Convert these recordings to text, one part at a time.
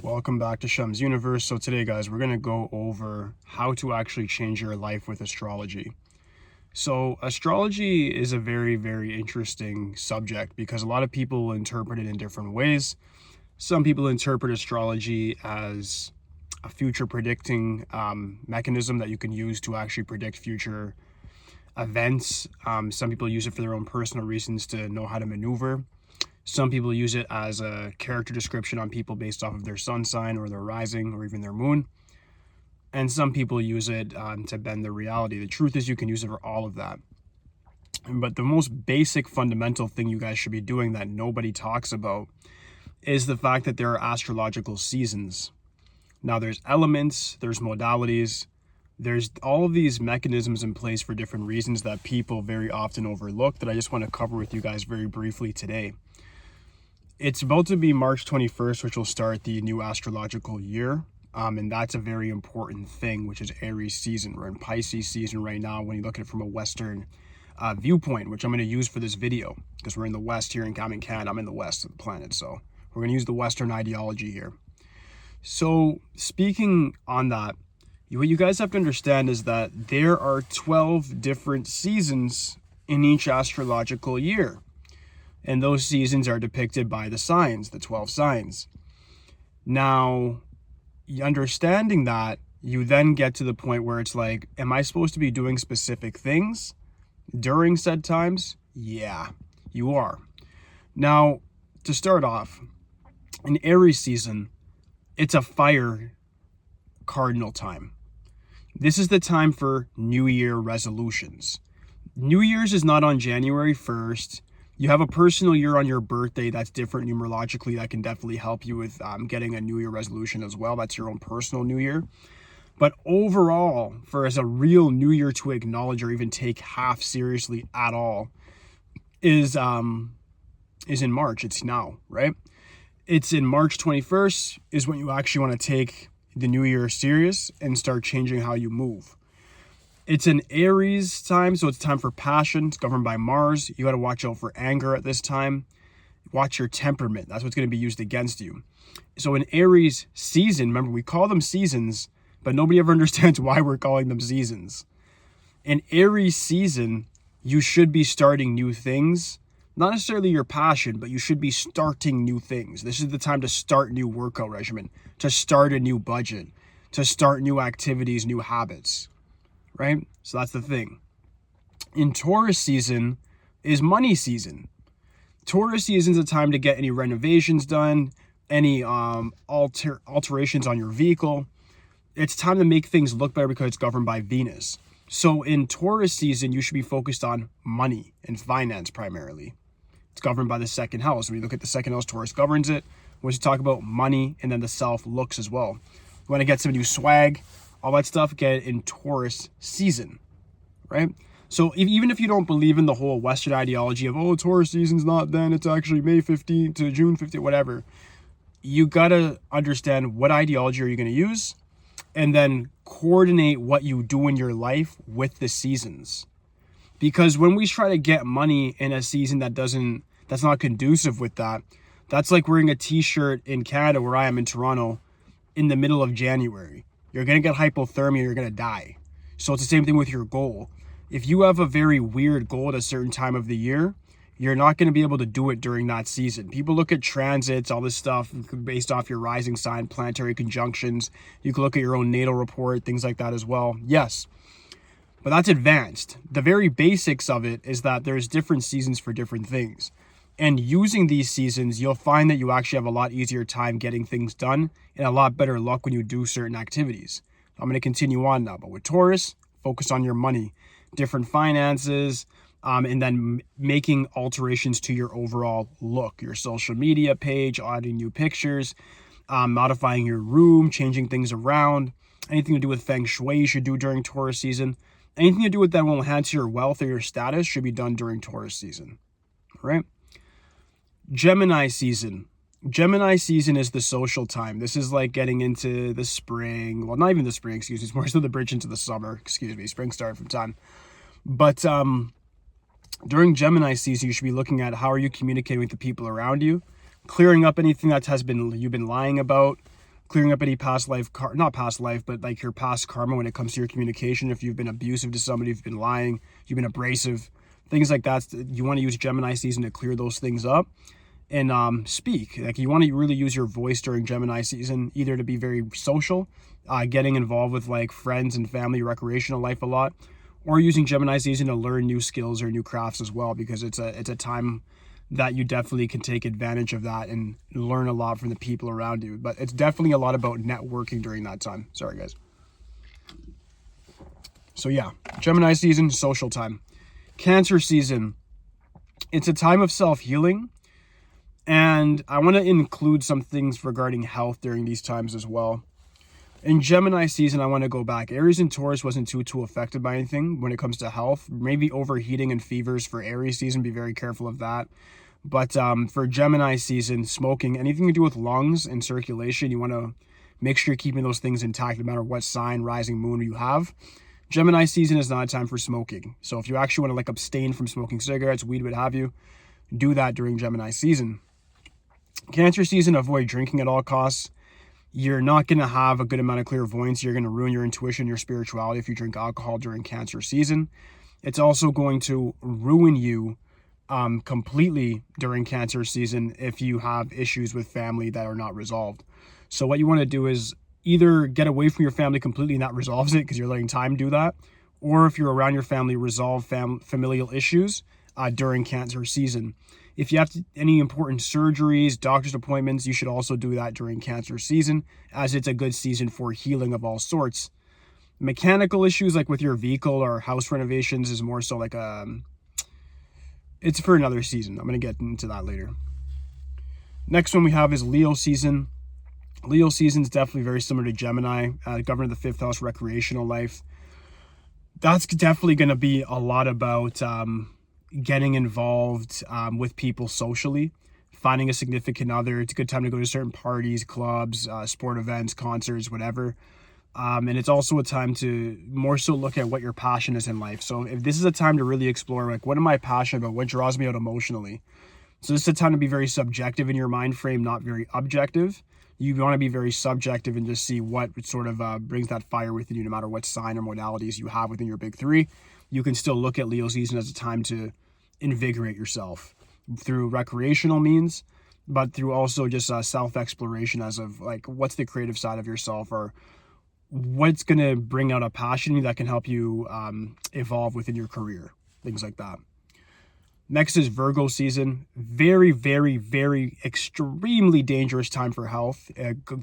Welcome back to Shum's Universe. So today, guys, we're going to go over how to actually change your life with astrology. So astrology is a very, very interesting subject because a lot of people interpret it in different ways. Some people interpret astrology as a future predicting mechanism that you can use to actually predict future events. Some people use it for their own personal reasons to know how to maneuver. Some people use it as a character description on people based off of their sun sign or their rising or even their moon. And some people use it to bend the reality. The truth is you can use it for all of that. But the most basic fundamental thing you guys should be doing that nobody talks about is the fact that there are astrological seasons. Now there's elements, there's modalities, there's all of these mechanisms in place for different reasons that people very often overlook that I just want to cover with you guys very briefly today. It's about to be March 21st, which will start the new astrological year. And that's a very important thing, which is Aries season. We're in Pisces season right now when you look at it from a Western viewpoint, which I'm going to use for this video because we're in the West here in Canada. I'm in the West of the planet. So we're going to use the Western ideology here. So speaking on that, what you guys have to understand is that there are 12 different seasons in each astrological year. And those seasons are depicted by the signs, the 12 signs. Now, understanding that, you then get to the point where it's like, am I supposed to be doing specific things during said times? Yeah, you are. Now, to start off, in Aries season, it's a fire cardinal time. This is the time for New Year resolutions. New Year's is not on January 1st. You have a personal year on your birthday that's different numerologically that can definitely help you with getting a New Year resolution as well. That's your own personal New Year. But overall, for as a real New Year to acknowledge or even take half seriously at all is in March. It's now, right? It's in March 21st is when you actually want to take the New Year serious and start changing how you move. It's an Aries time, so it's time for passion. It's governed by Mars. You got to watch out for anger at this time. Watch your temperament. That's what's going to be used against you. So in Aries season, remember, we call them seasons, but nobody ever understands why we're calling them seasons. In Aries season, you should be starting new things. Not necessarily your passion, but you should be starting new things. This is the time to start new workout regimen, to start a new budget, to start new activities, new habits. Right? So that's the thing. In Taurus season is money season. Taurus season is a time to get any renovations done, any alterations on your vehicle. It's time to make things look better because it's governed by Venus. So in Taurus season, you should be focused on money and finance primarily. It's governed by the second house. When you look at the second house, Taurus governs it. When you talk about money and then the self looks as well. You want to get some new swag, all that stuff, get it in Taurus season, right? So even if you don't believe in the whole Western ideology of, oh, Taurus season's not then, it's actually May 15th to June 15th, whatever. You got to understand what ideology are you going to use and then coordinate what you do in your life with the seasons. Because when we try to get money in a season that's not conducive with that, that's like wearing a t-shirt in Canada where I am in Toronto in the middle of January. You're going to get hypothermia, you're going to die. So it's the same thing with your goal. If you have a very weird goal at a certain time of the year, you're not going to be able to do it during that season. People look at transits, all this stuff based off your rising sign, planetary conjunctions. You can look at your own natal report, things like that as well. Yes, but that's advanced. The very basics of it is that there's different seasons for different things. And using these seasons, you'll find that you actually have a lot easier time getting things done and a lot better luck when you do certain activities. I'm going to continue on now, but with Taurus, focus on your money, different finances, and then making alterations to your overall look, your social media page, adding new pictures, modifying your room, changing things around, anything to do with feng shui you should do during Taurus season. Anything to do with that will enhance your wealth or your status should be done during Taurus season, all right? Gemini season. Gemini season is the social time. This is like getting into the spring. Well, not even the spring, excuse me. It's more so the bridge into the summer. Excuse me. Spring started from time. But during Gemini season, you should be looking at how are you communicating with the people around you, clearing up anything that you've been lying about, clearing up any past life, not past life, but like your past karma when it comes to your communication. If you've been abusive to somebody, if you've been lying, you've been abrasive, things like that. You want to use Gemini season to clear those things up and speak. Like you want to really use your voice during Gemini season, either to be very social, getting involved with like friends and family, recreational life a lot, or using Gemini season to learn new skills or new crafts as well, because it's a time that you definitely can take advantage of that and learn a lot from the people around you. But it's definitely a lot about networking during that time. Sorry, guys. So yeah, Gemini season, social time. Cancer season, it's a time of self-healing. And I want to include some things regarding health during these times as well. In Gemini season, I want to go back. Aries and Taurus wasn't too affected by anything when it comes to health. Maybe overheating and fevers for Aries season. Be very careful of that. But for Gemini season, smoking, anything to do with lungs and circulation, you want to make sure you're keeping those things intact no matter what sign, rising moon you have. Gemini season is not a time for smoking. So if you actually want to like abstain from smoking cigarettes, weed, what have you, do that during Gemini season. Cancer season, avoid drinking at all costs. You're not going to have a good amount of clairvoyance. You're going to ruin your intuition, your spirituality if you drink alcohol during Cancer season. It's also going to ruin you completely during Cancer season if you have issues with family that are not resolved. So what you want to do is either get away from your family completely and that resolves it because you're letting time do that, or if you're around your family, resolve familial issues during Cancer season. If you have any important surgeries, doctor's appointments, you should also do that during Cancer season, as it's a good season for healing of all sorts. Mechanical issues like with your vehicle or house renovations is more so like it's for another season. I'm going to get into that later. Next one we have is Leo season. Leo season is definitely very similar to Gemini, governor of the 5th house, recreational life. That's definitely going to be a lot about getting involved with people socially, finding a significant other. It's a good time to go to certain parties, clubs, sport events, concerts, whatever. And it's also a time to more so look at what your passion is in life. So if this is a time to really explore, like, what am I passionate about? What draws me out emotionally? So this is a time to be very subjective in your mind frame, not very objective. You want to be very subjective and just see what sort of brings that fire within you, no matter what sign or modalities you have within your big three. You can still look at Leo season as a time to invigorate yourself through recreational means, but through also just self-exploration as of like, what's the creative side of yourself, or what's going to bring out a passion that can help you evolve within your career, things like that. Next is Virgo season. Very, very, very extremely dangerous time for health.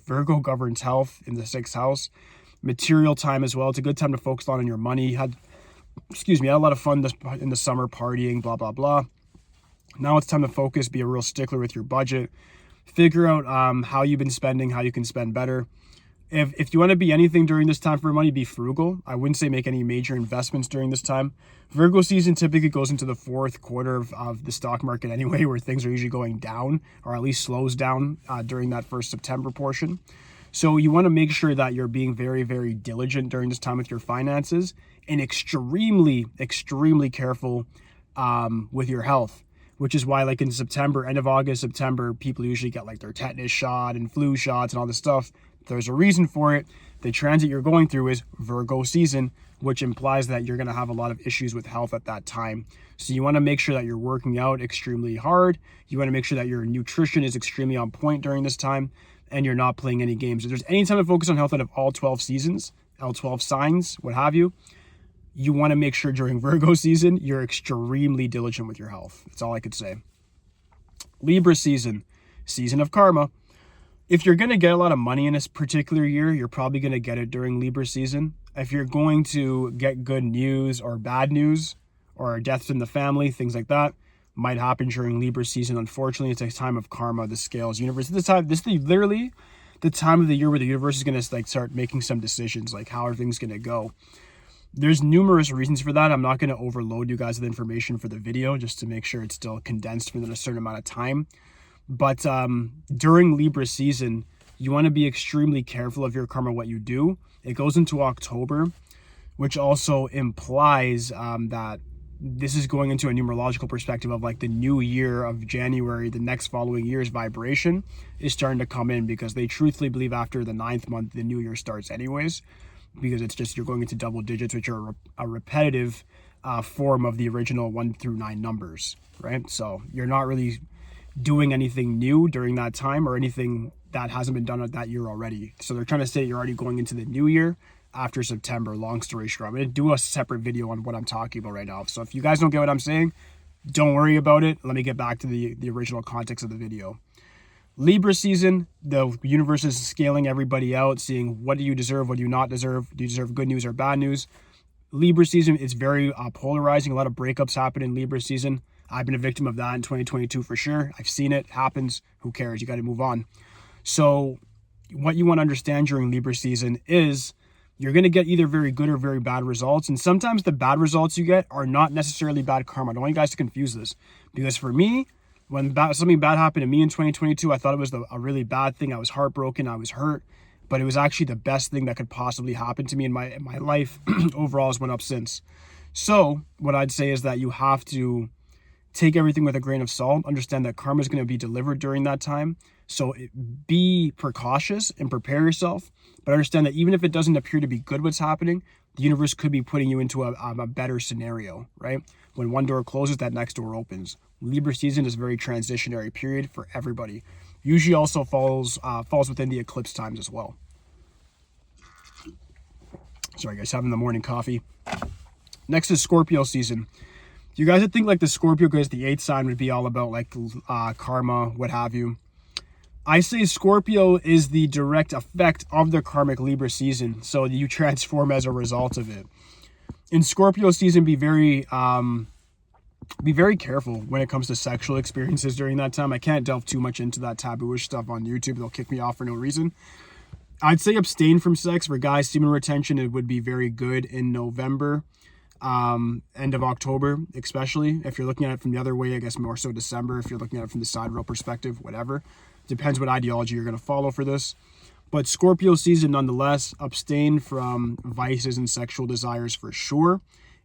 Virgo governs health in the 6th house. Material time as well. It's a good time to focus on your money. I had a lot of fun in the summer partying, blah, blah, blah. Now it's time to focus, be a real stickler with your budget. Figure out how you've been spending, how you can spend better. If you want to be anything during this time for money, be frugal. I wouldn't say make any major investments during this time. Virgo season typically goes into the 4th quarter of the stock market anyway, where things are usually going down, or at least slows down during that first September portion. So you want to make sure that you're being very, very diligent during this time with your finances, and extremely, extremely careful with your health, which is why, like in September, end of August, September, people usually get like their tetanus shot and flu shots and all this stuff. There's a reason for it. The transit you're going through is Virgo season, which implies that you're going to have a lot of issues with health at that time. So you want to make sure that you're working out extremely hard. You want to make sure that your nutrition is extremely on point during this time, and you're not playing any games. If there's any time to focus on health out of all 12 seasons, all 12 signs, what have you, you want to make sure during Virgo season, you're extremely diligent with your health. That's all I could say. Libra season, season of karma. If you're going to get a lot of money in this particular year, you're probably going to get it during Libra season. If you're going to get good news or bad news or deaths in the family, things like that, might happen during Libra season. Unfortunately, it's a time of karma, the scales, universe. This is literally the time of the year where the universe is going to like start making some decisions, like how are things going to go. There's numerous reasons for that. I'm not going to overload you guys with information for the video just to make sure it's still condensed within a certain amount of time. But during Libra season, you want to be extremely careful of your karma, what you do. It goes into October, which also implies that this is going into a numerological perspective of like the new year of January, the next following year's vibration is starting to come in, because they truthfully believe after the 9th month, the new year starts anyways, because it's just, you're going into double digits, which are a repetitive form of the original 1 through 9 numbers, right? So you're not really doing anything new during that time, or anything that hasn't been done that year already. So they're trying to say you're already going into the new year after September. Long story short, I'm going to do a separate video on what I'm talking about right now. So if you guys don't get what I'm saying, don't worry about it. Let me get back to the original context of the video. Libra season, the universe is scaling everybody out, seeing what do you deserve, what do you not deserve, do you deserve good news or bad news. Libra season is very polarizing. A lot of breakups happen in Libra season. I've been a victim of that in 2022 for sure. I've seen it, happens. Who cares? You got to move on. So what you want to understand during Libra season is you're going to get either very good or very bad results. And sometimes the bad results you get are not necessarily bad karma. I don't want you guys to confuse this, because for me, when something bad happened to me in 2022, I thought it was a really bad thing. I was heartbroken. I was hurt, but it was actually the best thing that could possibly happen to me in my life. Overall has went up since. So what I'd say is that you have to take everything with a grain of salt. Understand that karma is going to be delivered during that time. So be precautious and prepare yourself. But understand that even if it doesn't appear to be good what's happening, the universe could be putting you into a better scenario, right? When one door closes, that next door opens. Libra season is a very transitionary period for everybody. Usually also falls within the eclipse times as well. Sorry guys, having the morning coffee. Next is Scorpio season. You guys would think like the Scorpio, because the 8th sign would be all about like karma, what have you. I say Scorpio is the direct effect of the karmic Libra season, so you transform as a result of it. In Scorpio season, be very careful when it comes to sexual experiences during that time. I can't delve too much into that taboo-ish stuff on YouTube. They'll kick me off for no reason. I'd say abstain from sex. For guys, semen retention, it would be very good in November, end of October, especially. If you're looking at it from the other way, I guess more so December. If you're looking at it from the sidereal perspective, whatever. Depends what ideology you're going to follow for this. But Scorpio season, nonetheless, abstain from vices and sexual desires for sure.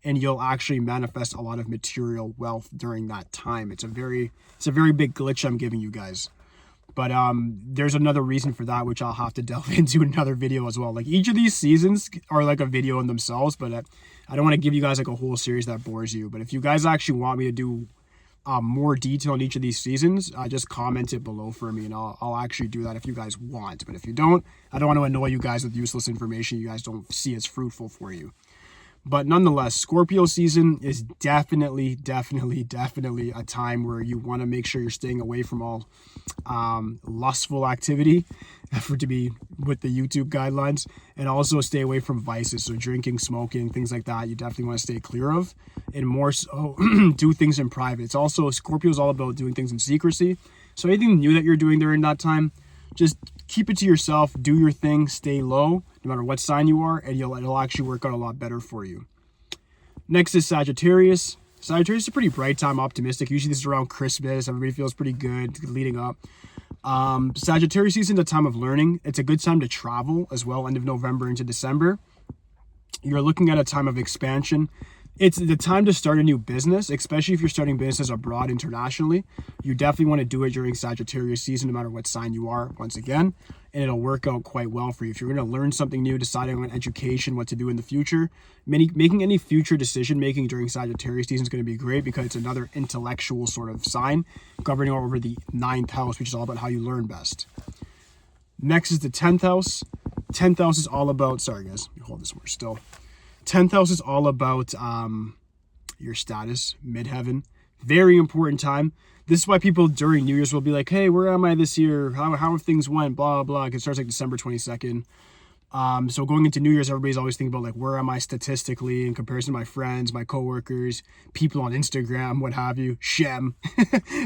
And you'll actually manifest a lot of material wealth during that time. It's a very big glitch I'm giving you guys. But there's another reason for that, which I'll have to delve into in another video as well. Like each of these seasons are like a video in themselves, but I don't want to give you guys like a whole series that bores you. But if you guys actually want me to do more detail on each of these seasons, just comment it below for me, and I'll actually do that if you guys want. But if you don't, I don't want to annoy you guys with useless information you guys don't see as fruitful for you. But nonetheless, Scorpio season is definitely a time where you want to make sure you're staying away from all lustful activity, to be with the YouTube guidelines, and also stay away from vices. So drinking, smoking, things like that, you definitely want to stay clear of, and more so do things in private. It's also, Scorpio is all about doing things in secrecy. So anything new that you're doing during that time, just keep it to yourself, do your thing, stay low, no matter what sign you are, and it'll actually work out a lot better for you. Next is Sagittarius. Sagittarius is a pretty bright time, optimistic. Usually this is around Christmas. Everybody feels pretty good leading up. Sagittarius season is a time of learning. It's a good time to travel as well, end of November into December. You're looking at a time of expansion. It's the time to start a new business, especially if you're starting businesses abroad internationally. You definitely want to do it during Sagittarius season, no matter what sign you are, once again, and it'll work out quite well for you. If you're going to learn something new, deciding on education, what to do in the future, making any future decision making during Sagittarius season is going to be great, because it's another intellectual sort of sign governing over the 9th house, which is all about how you learn best. Next is the 10th house. 10th house is all about, sorry guys, let me hold this more still. 10th house is all about your status, midheaven. Very important time. This is why people during New Year's will be like, hey, where am I this year? How have things went? Blah, blah. It starts like December 22nd. So going into New Year's, everybody's always thinking about like, where am I statistically in comparison to my friends, my coworkers, people on Instagram, what have you, Shem.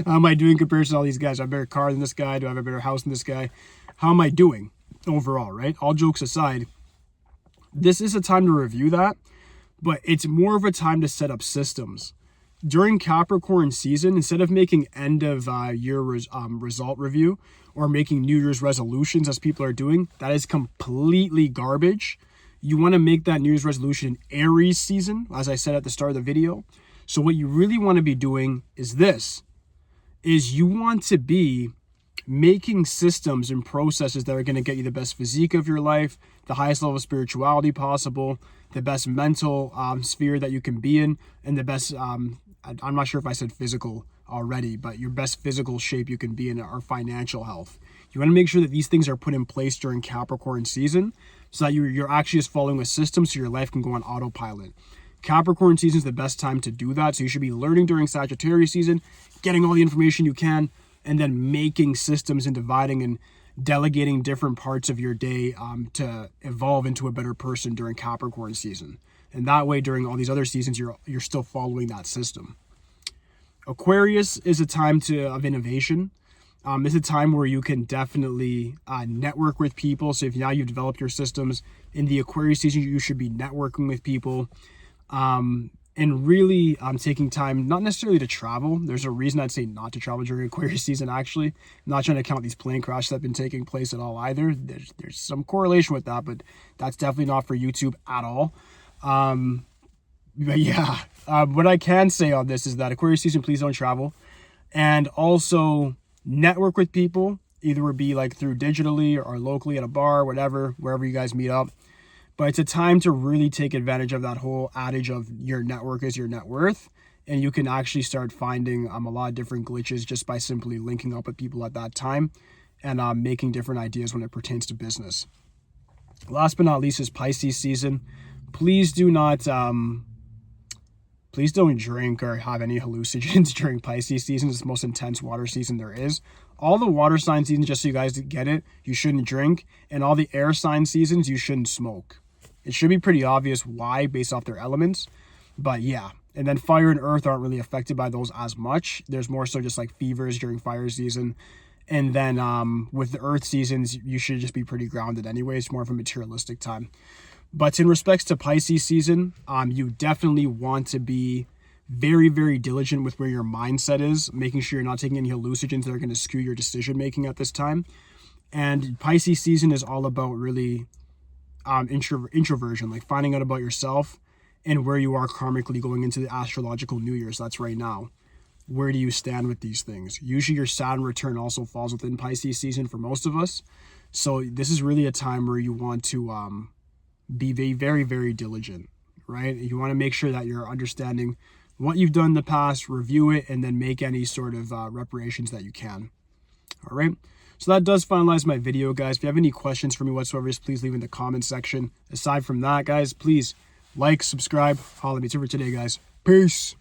How am I doing in comparison to all these guys? Do I have a better car than this guy? Do I have a better house than this guy? How am I doing overall, right? All jokes aside, this is a time to review that, but it's more of a time to set up systems. During Capricorn season, instead of making end of year result review or making New Year's resolutions as people are doing, that is completely garbage. You want to make that New Year's resolution Aries season, as I said at the start of the video. So what you really want to be doing is this, is you want to be making systems and processes that are going to get you the best physique of your life, the highest level of spirituality possible, the best mental sphere that you can be in, and the best, I'm not sure if I said physical already, but your best physical shape you can be in, or financial health. You want to make sure that these things are put in place during Capricorn season so that you're actually just following a system so your life can go on autopilot. Capricorn season is the best time to do that. So you should be learning during Sagittarius season, getting all the information you can, and then making systems and dividing and delegating different parts of your day to evolve into a better person during Capricorn season. And that way, during all these other seasons, you're still following that system. Aquarius is a time of innovation. It's a time where you can definitely network with people. So if now you've developed your systems in the Aquarius season, you should be networking with people. And really taking time, not necessarily to travel. There's a reason I'd say not to travel during Aquarius season, actually. I'm not trying to count these plane crashes that have been taking place at all either. There's some correlation with that, but that's definitely not for YouTube at all. But yeah, what I can say on this is that Aquarius season, please don't travel. And also network with people, either it be like through digitally or locally at a bar, whatever, wherever you guys meet up. But it's a time to really take advantage of that whole adage of your network is your net worth. And you can actually start finding a lot of different glitches just by simply linking up with people at that time and making different ideas when it pertains to business. Last but not least is Pisces season. Please do not, please don't drink or have any hallucinogens during Pisces season. It's the most intense water season there is. All the water sign seasons, just so you guys get it, you shouldn't drink. And all the air sign seasons, you shouldn't smoke. It should be pretty obvious why based off their elements, but yeah. And then fire and earth aren't really affected by those as much. There's more so just like fevers during fire season. And then with the earth seasons, you should just be pretty grounded anyway. It's more of a materialistic time. But in respects to Pisces season, you definitely want to be very, very diligent with where your mindset is, making sure you're not taking any hallucinogens that are going to skew your decision making at this time. And Pisces season is all about really introversion, like finding out about yourself and where you are karmically going into the astrological New Year. So that's right now. Where do you stand with these things? Usually your Saturn return also falls within Pisces season for most of us. So this is really a time where you want to be very, very, very diligent, right? You want to make sure that you're understanding what you've done in the past, review it, and then make any sort of reparations that you can. All right. So that does finalize my video, guys. If you have any questions for me whatsoever, just please leave in the comment section. Aside from that, guys, please like, subscribe, follow me. It's over today, guys. Peace.